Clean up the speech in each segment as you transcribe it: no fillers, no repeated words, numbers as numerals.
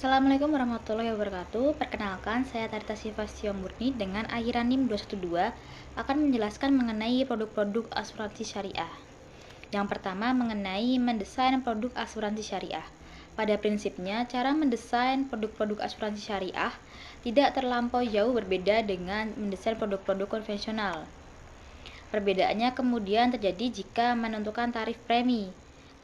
Assalamualaikum warahmatullahi wabarakatuh. Perkenalkan, saya Tarita Siva Murni dengan akhiran NIM 212 akan menjelaskan mengenai produk-produk asuransi syariah. Yang pertama mengenai mendesain produk asuransi syariah. Pada prinsipnya, cara mendesain produk-produk asuransi syariah tidak terlampau jauh berbeda dengan mendesain produk-produk konvensional. Perbedaannya kemudian terjadi jika menentukan tarif premi.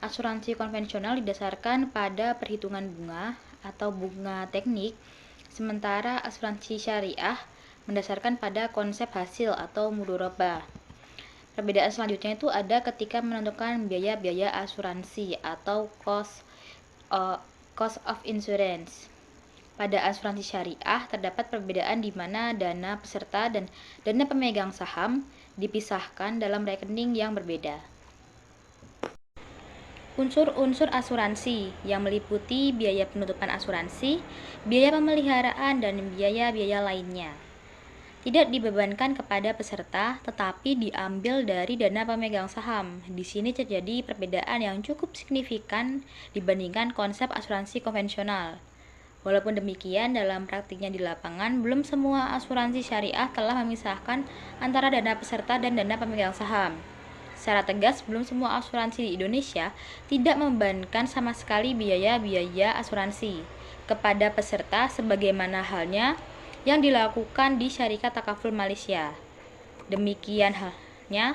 Asuransi konvensional didasarkan pada perhitungan bunga atau bunga teknik, sementara asuransi syariah mendasarkan pada konsep hasil atau mudharabah. Perbedaan selanjutnya itu ada ketika menentukan biaya-biaya asuransi atau cost of insurance. Pada asuransi syariah terdapat perbedaan di mana dana peserta dan dana pemegang saham dipisahkan dalam rekening yang berbeda. Unsur-unsur asuransi yang meliputi biaya penutupan asuransi, biaya pemeliharaan, dan biaya-biaya lainnya tidak dibebankan kepada peserta, tetapi diambil dari dana pemegang saham. Di sini terjadi perbedaan yang cukup signifikan dibandingkan konsep asuransi konvensional. Walaupun demikian, dalam praktiknya di lapangan, belum semua asuransi syariah telah memisahkan antara dana peserta dan dana pemegang saham. Secara tegas, belum semua asuransi di Indonesia tidak membebankan sama sekali biaya-biaya asuransi kepada peserta sebagaimana halnya yang dilakukan di Syarikat Takaful Malaysia. Demikian halnya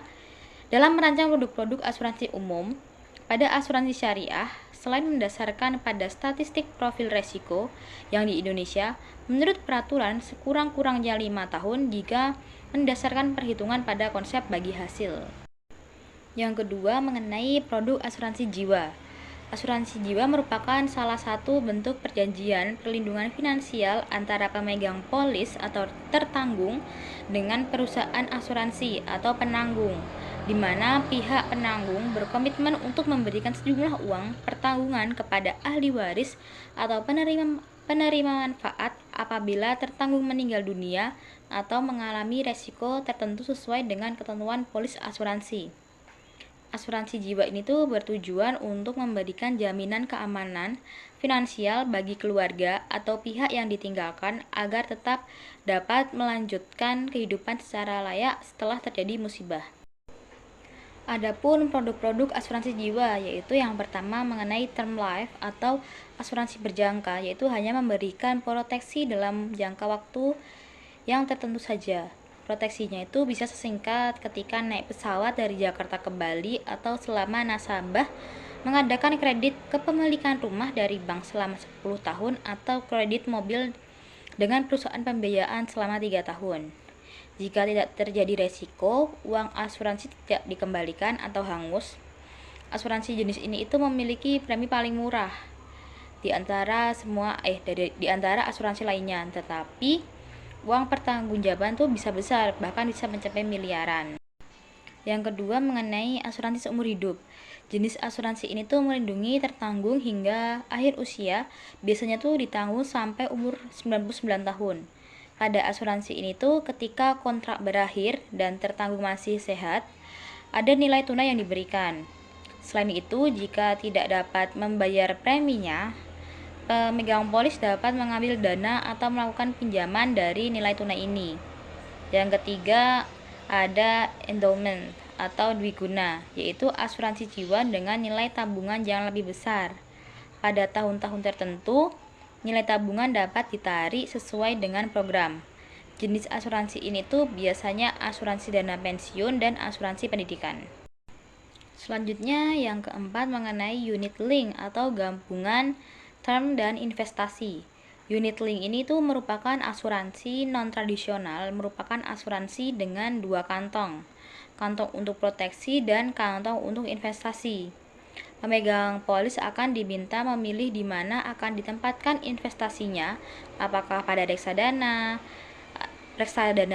dalam merancang produk-produk asuransi umum. Pada asuransi syariah, selain mendasarkan pada statistik profil resiko yang di Indonesia, menurut peraturan sekurang-kurangnya 5 tahun jika mendasarkan perhitungan pada konsep bagi hasil. Yang kedua mengenai produk asuransi jiwa. Asuransi jiwa merupakan salah satu bentuk perjanjian perlindungan finansial antara pemegang polis atau tertanggung dengan perusahaan asuransi atau penanggung, di mana pihak penanggung berkomitmen untuk memberikan sejumlah uang pertanggungan kepada ahli waris atau penerima manfaat apabila tertanggung meninggal dunia atau mengalami resiko tertentu sesuai dengan ketentuan polis asuransi. Asuransi jiwa ini tuh bertujuan untuk memberikan jaminan keamanan finansial bagi keluarga atau pihak yang ditinggalkan agar tetap dapat melanjutkan kehidupan secara layak setelah terjadi musibah. Adapun produk-produk asuransi jiwa, yaitu yang pertama mengenai term life atau asuransi berjangka, yaitu hanya memberikan proteksi dalam jangka waktu yang tertentu saja. Proteksinya itu bisa sesingkat ketika naik pesawat dari Jakarta ke Bali atau selama nasabah mengadakan kredit kepemilikan rumah dari bank selama 10 tahun atau kredit mobil dengan perusahaan pembiayaan selama 3 tahun. Jika tidak terjadi resiko, uang asuransi tidak dikembalikan atau hangus. Asuransi jenis ini itu memiliki premi paling murah di antara asuransi lainnya, tetapi uang pertanggungjawaban tuh bisa besar, bahkan bisa mencapai miliaran. Yang kedua mengenai asuransi seumur hidup. Jenis asuransi ini tuh melindungi tertanggung hingga akhir usia, biasanya tuh ditanggung sampai umur 99 tahun. Pada asuransi ini tuh ketika kontrak berakhir dan tertanggung masih sehat, ada nilai tunai yang diberikan. Selain itu, jika tidak dapat membayar preminya, pemegang polis dapat mengambil dana atau melakukan pinjaman dari nilai tunai ini. Yang ketiga ada endowment atau dwiguna, yaitu asuransi jiwa dengan nilai tabungan yang lebih besar. Pada tahun-tahun tertentu, nilai tabungan dapat ditarik sesuai dengan program. Jenis asuransi ini tuh biasanya asuransi dana pensiun dan asuransi pendidikan. Selanjutnya yang keempat mengenai unit link atau gabungan term dan investasi. Unit link ini tuh merupakan asuransi non-tradisional, merupakan asuransi dengan dua kantong untuk proteksi dan kantong untuk investasi. Pemegang polis akan diminta memilih di mana akan ditempatkan investasinya, apakah pada reksadana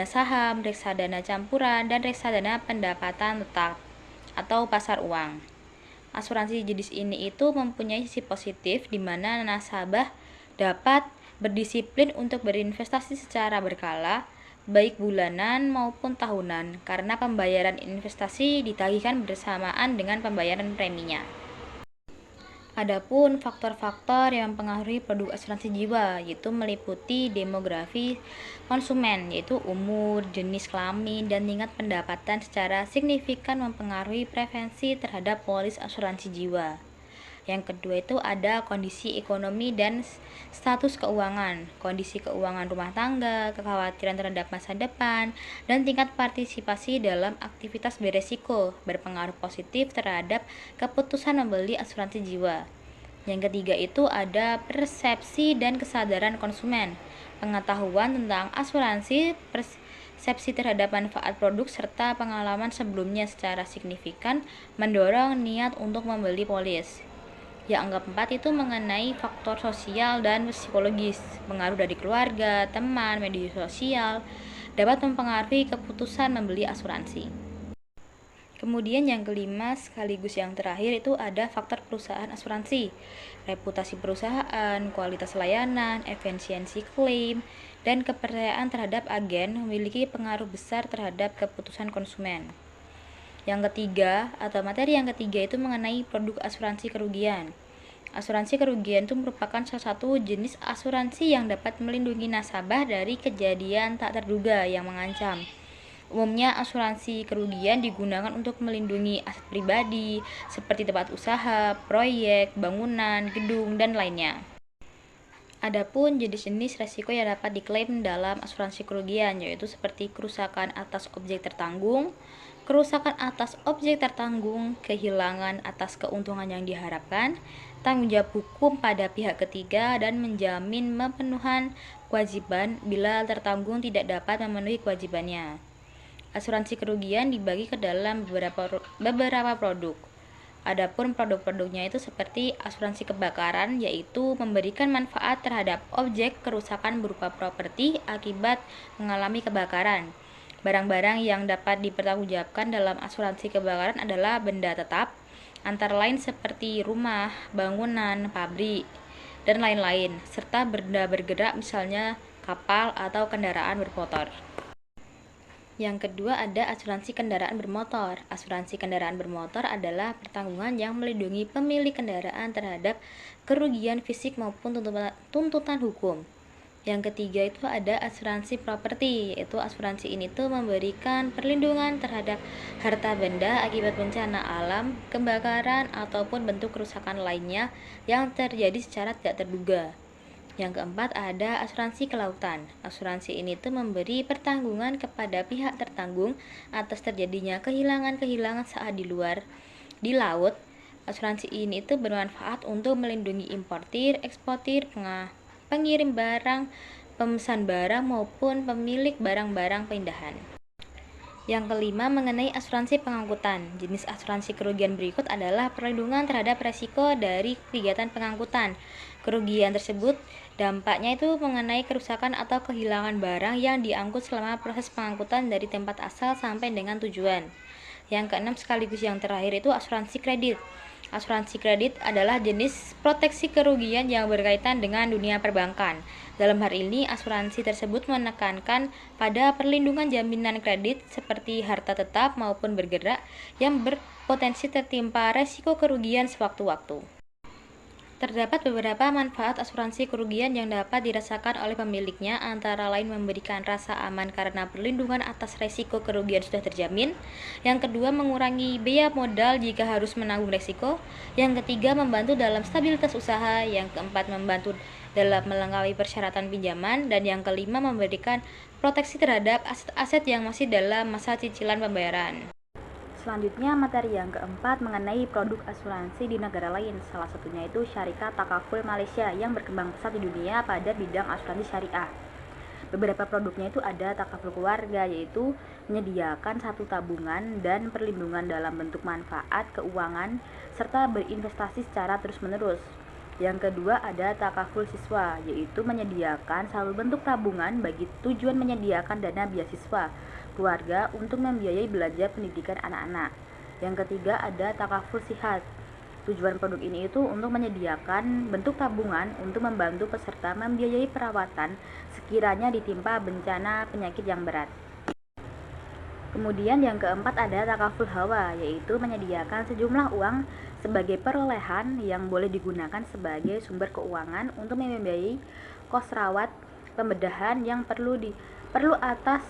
saham, reksadana campuran, dan reksadana pendapatan tetap atau pasar uang. Asuransi jenis ini itu mempunyai sisi positif di mana nasabah dapat berdisiplin untuk berinvestasi secara berkala, baik bulanan maupun tahunan, karena pembayaran investasi ditagihkan bersamaan dengan pembayaran preminya. Adapun faktor-faktor yang mempengaruhi produk asuransi jiwa yaitu meliputi demografi konsumen, yaitu umur, jenis kelamin, dan tingkat pendapatan secara signifikan mempengaruhi preferensi terhadap polis asuransi jiwa. Yang kedua itu ada kondisi ekonomi dan status keuangan, kondisi keuangan rumah tangga, kekhawatiran terhadap masa depan, dan tingkat partisipasi dalam aktivitas beresiko berpengaruh positif terhadap keputusan membeli asuransi jiwa. Yang ketiga itu ada persepsi dan kesadaran konsumen, pengetahuan tentang asuransi, persepsi terhadap manfaat produk, serta pengalaman sebelumnya secara signifikan mendorong niat untuk membeli polis. Yang keempat itu mengenai faktor sosial dan psikologis, pengaruh dari keluarga, teman, media sosial dapat mempengaruhi keputusan membeli asuransi. Kemudian yang kelima sekaligus yang terakhir itu ada faktor perusahaan asuransi, reputasi perusahaan, kualitas layanan, efisiensi klaim, dan kepercayaan terhadap agen memiliki pengaruh besar terhadap keputusan konsumen. Yang ketiga atau materi yang ketiga itu mengenai produk asuransi kerugian. Asuransi kerugian itu merupakan salah satu jenis asuransi yang dapat melindungi nasabah dari kejadian tak terduga yang mengancam. Umumnya asuransi kerugian digunakan untuk melindungi aset pribadi seperti tempat usaha, proyek, bangunan, gedung, dan lainnya. Adapun jenis-jenis resiko yang dapat diklaim dalam asuransi kerugian yaitu seperti kerusakan atas objek tertanggung, kerusakan atas objek tertanggung, kehilangan atas keuntungan yang diharapkan, tanggung jawab hukum pada pihak ketiga, dan menjamin pemenuhan kewajiban bila tertanggung tidak dapat memenuhi kewajibannya. Asuransi kerugian dibagi ke dalam beberapa produk. Adapun produk-produknya itu seperti asuransi kebakaran, yaitu memberikan manfaat terhadap objek kerusakan berupa properti akibat mengalami kebakaran. Barang-barang yang dapat dipertanggungjawabkan dalam asuransi kebakaran adalah benda tetap, antara lain seperti rumah, bangunan, pabrik, dan lain-lain, serta benda bergerak misalnya kapal atau kendaraan bermotor. Yang kedua ada asuransi kendaraan bermotor. Asuransi kendaraan bermotor adalah pertanggungan yang melindungi pemilik kendaraan terhadap kerugian fisik maupun tuntutan hukum. Yang ketiga itu ada asuransi properti, yaitu asuransi ini tuh memberikan perlindungan terhadap harta benda akibat bencana alam, kebakaran, ataupun bentuk kerusakan lainnya yang terjadi secara tidak terduga. Yang keempat ada asuransi kelautan. Asuransi ini tuh memberi pertanggungan kepada pihak tertanggung atas terjadinya kehilangan saat di laut. Asuransi ini tuh bermanfaat untuk melindungi importir, eksportir, pengirim barang, pemesan barang maupun pemilik barang-barang pindahan. Yang kelima mengenai asuransi pengangkutan. Jenis asuransi kerugian berikut adalah perlindungan terhadap resiko dari kegiatan pengangkutan. Kerugian tersebut dampaknya itu mengenai kerusakan atau kehilangan barang yang diangkut selama proses pengangkutan dari tempat asal sampai dengan tujuan. Yang keenam sekaligus yang terakhir itu asuransi kredit. Asuransi kredit adalah jenis proteksi kerugian yang berkaitan dengan dunia perbankan. Dalam hal ini, asuransi tersebut menekankan pada perlindungan jaminan kredit seperti harta tetap maupun bergerak yang berpotensi tertimpa resiko kerugian sewaktu-waktu. Terdapat beberapa manfaat asuransi kerugian yang dapat dirasakan oleh pemiliknya, antara lain memberikan rasa aman karena perlindungan atas resiko kerugian sudah terjamin. Yang kedua, mengurangi biaya modal jika harus menanggung resiko. Yang ketiga, membantu dalam stabilitas usaha. Yang keempat, membantu dalam melengkapi persyaratan pinjaman. Dan yang kelima, memberikan proteksi terhadap aset-aset yang masih dalam masa cicilan pembayaran. Selanjutnya materi yang keempat mengenai produk asuransi di negara lain. Salah satunya itu Syarikat Takaful Malaysia yang berkembang pesat di dunia pada bidang asuransi syariah. Beberapa produknya itu ada takaful keluarga, yaitu menyediakan satu tabungan dan perlindungan dalam bentuk manfaat keuangan serta berinvestasi secara terus-menerus. Yang kedua ada takaful siswa, yaitu menyediakan satu bentuk tabungan bagi tujuan menyediakan dana beasiswa keluarga untuk membiayai belajar pendidikan anak-anak. Yang ketiga ada takaful sihat. Tujuan produk ini itu untuk menyediakan bentuk tabungan untuk membantu peserta membiayai perawatan sekiranya ditimpa bencana penyakit yang berat. Kemudian yang keempat ada takaful hawa, yaitu menyediakan sejumlah uang sebagai perolehan yang boleh digunakan sebagai sumber keuangan untuk membiayai kos rawat pembedahan yang perlu atas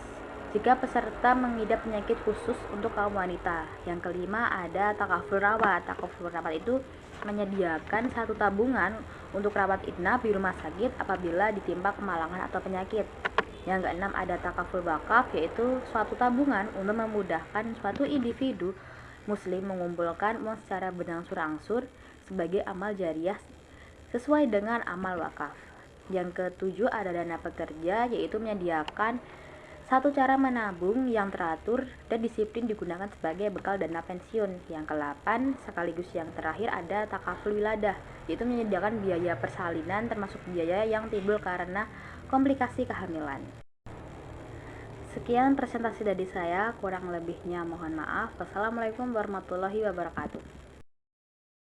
jika peserta mengidap penyakit khusus untuk kaum wanita. Yang kelima ada takaful rawat. Takaful rawat itu menyediakan satu tabungan untuk rawat inap di rumah sakit apabila ditimpa kemalangan atau penyakit. Yang keenam ada takaful wakaf, yaitu suatu tabungan untuk memudahkan suatu individu muslim mengumpulkan uang secara berangsur-angsur sebagai amal jariah sesuai dengan amal wakaf. Yang ketujuh ada dana pekerja, yaitu menyediakan satu cara menabung yang teratur dan disiplin digunakan sebagai bekal dana pensiun. Yang ke-8 sekaligus yang terakhir ada takaful wiladah, yaitu menyediakan biaya persalinan termasuk biaya yang timbul karena komplikasi kehamilan. Sekian presentasi dari saya, kurang lebihnya mohon maaf. Wassalamualaikum warahmatullahi wabarakatuh.